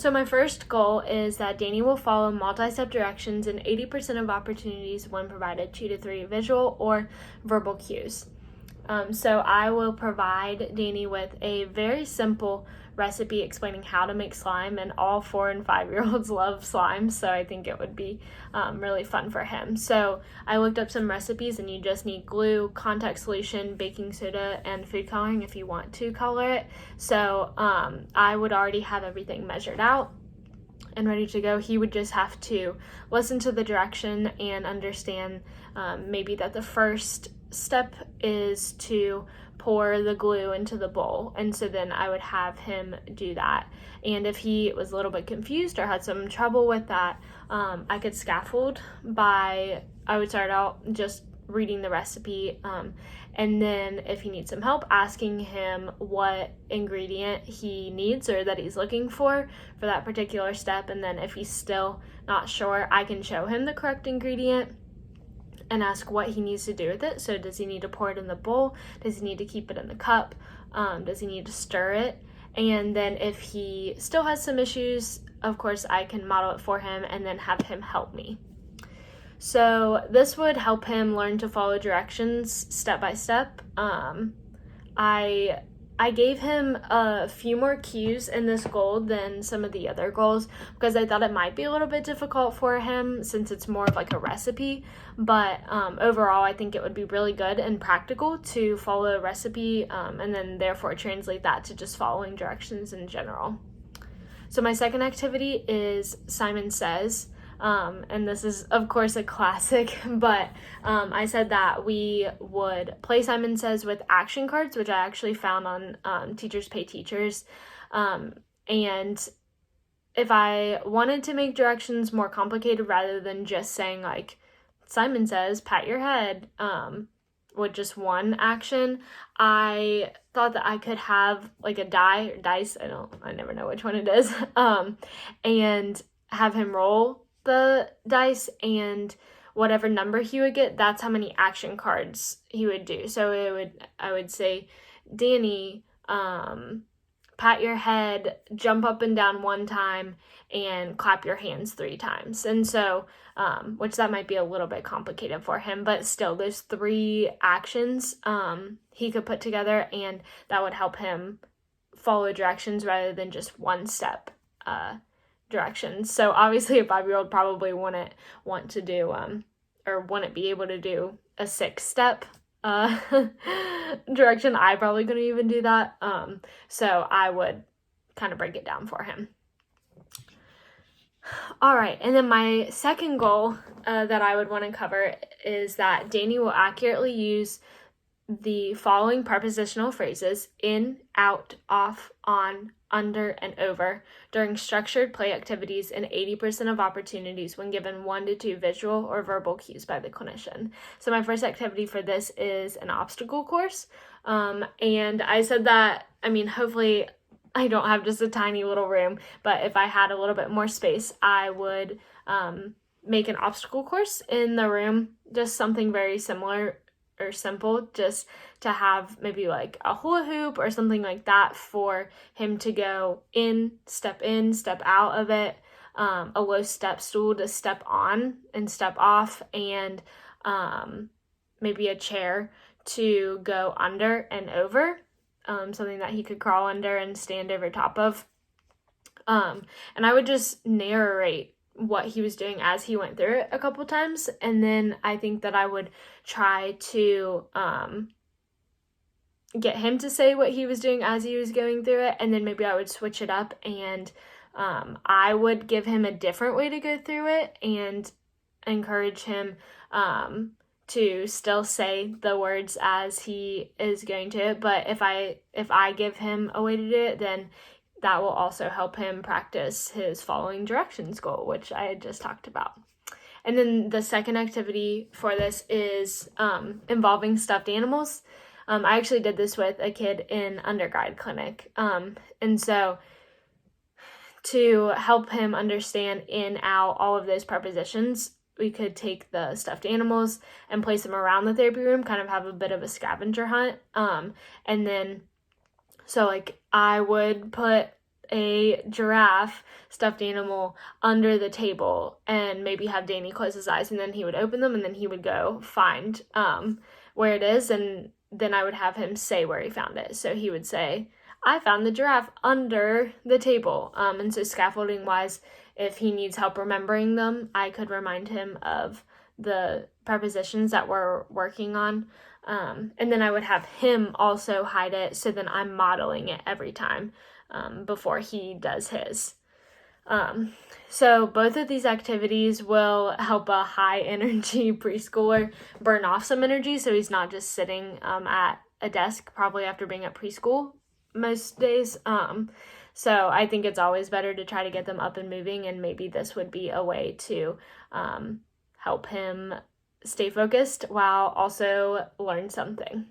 So my first goal is that Danny will follow multi-step directions in 80% of opportunities when provided 2 to 3 visual or verbal cues. So I will provide Danny with a very simple recipe explaining how to make slime, and all 4 and 5-year-olds love slime, so I think it would be really fun for him. So I looked up some recipes, and you just need glue, contact solution, baking soda, and food coloring if you want to color it. So I would already have everything measured out and ready to go. He would just have to listen to the direction and understand maybe that the first step is to pour the glue into the bowl, and so then I would have him do that. And if he was a little bit confused or had some trouble with that, I could scaffold I would start out just reading the recipe, and then if he needs some help, asking him what ingredient he needs or that he's looking for that particular step. And then if he's still not sure, I can show him the correct ingredient and ask what he needs to do with it. So does he need to pour it in the bowl? Does he need to keep it in the cup? Does he need to stir it? And then if he still has some issues, of course, I can model it for him and then have him help me. So this would help him learn to follow directions step by step. I gave him a few more cues in this goal than some of the other goals because I thought it might be a little bit difficult for him since it's more of like a recipe. But overall, I think it would be really good and practical to follow a recipe and then therefore translate that to just following directions in general. So my second activity is Simon Says. And this is, of course, a classic, but I said that we would play Simon Says with action cards, which I actually found on Teachers Pay Teachers. And if I wanted to make directions more complicated rather than just saying, like, Simon Says, pat your head, with just one action, I thought that I could have, like, a dice, I never know which one it is, and have him roll the dice, and whatever number he would get, that's how many action cards he would do. So I would say, Danny, pat your head, jump up and down 1 time, and clap your hands 3 times. And so, which that might be a little bit complicated for him, but still, those 3 actions he could put together, and that would help him follow directions rather than just one step directions. So obviously a 5-year-old probably wouldn't want to do or wouldn't be able to do a 6-step direction. I probably couldn't even do that. So I would kind of break it down for him. All right, and then my second goal that I would want to cover is that Danny will accurately use the following prepositional phrases: in, out, off, on, under, and over during structured play activities in 80% of opportunities when given 1 to 2 visual or verbal cues by the clinician. So my first activity for this is an obstacle course. And I said that, hopefully I don't have just a tiny little room, but if I had a little bit more space, I would make an obstacle course in the room, just something very similar or simple, just to have maybe like a hula hoop or something like that for him to go in, step out of it, a low step stool to step on and step off, and maybe a chair to go under and over, something that he could crawl under and stand over top of. And I would just narrate what he was doing as he went through it a couple times, and then I think that I would try to get him to say what he was doing as he was going through it, and then maybe I would switch it up, and I would give him a different way to go through it and encourage him to still say the words as he is going to it. But if I give him a way to do it, then that will also help him practice his following directions goal, which I had just talked about. And then the second activity for this is involving stuffed animals. I actually did this with a kid in undergrad clinic. And so to help him understand in, out, all of those prepositions, we could take the stuffed animals and place them around the therapy room, kind of have a bit of a scavenger hunt. And then, so like I would put a giraffe stuffed animal under the table and maybe have Danny close his eyes, and then he would open them and then he would go find where it is, and then I would have him say where he found it. So he would say, I found the giraffe under the table. And so scaffolding wise, if he needs help remembering them, I could remind him of the prepositions that we're working on. And then I would have him also hide it, so then I'm modeling it every time before he does his. So both of these activities will help a high energy preschooler burn off some energy, so he's not just sitting at a desk probably after being at preschool most days. So I think it's always better to try to get them up and moving, and maybe this would be a way to help him stay focused while also learn something.